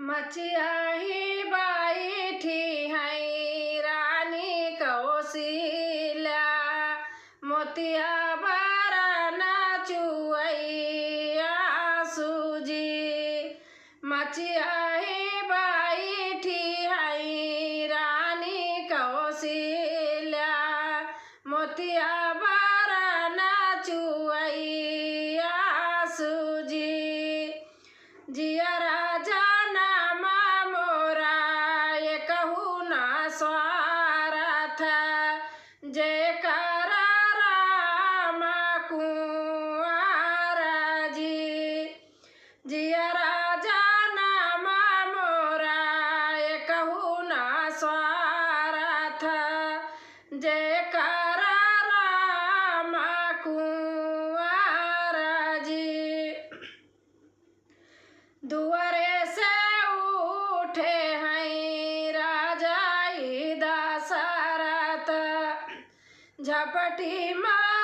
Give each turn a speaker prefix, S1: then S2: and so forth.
S1: मचियाही बैठी है रानी कौशल्या, मोतिया बरना चुवैया सूजी। मचियाही बैठी है रानी कौशल्या, मोतिया बरना चुवैया सूजी। जिया राजा नामा मोरा ये कहू ना स्वार्थ, जयकारा राम कुंवर जी। जिया राजा नामा मोरा ये कहू ना स्वार्थ, जयकारा राम कुंवर जी। दुआरे से उठे हैं राजा दशरथ, झपटी माँ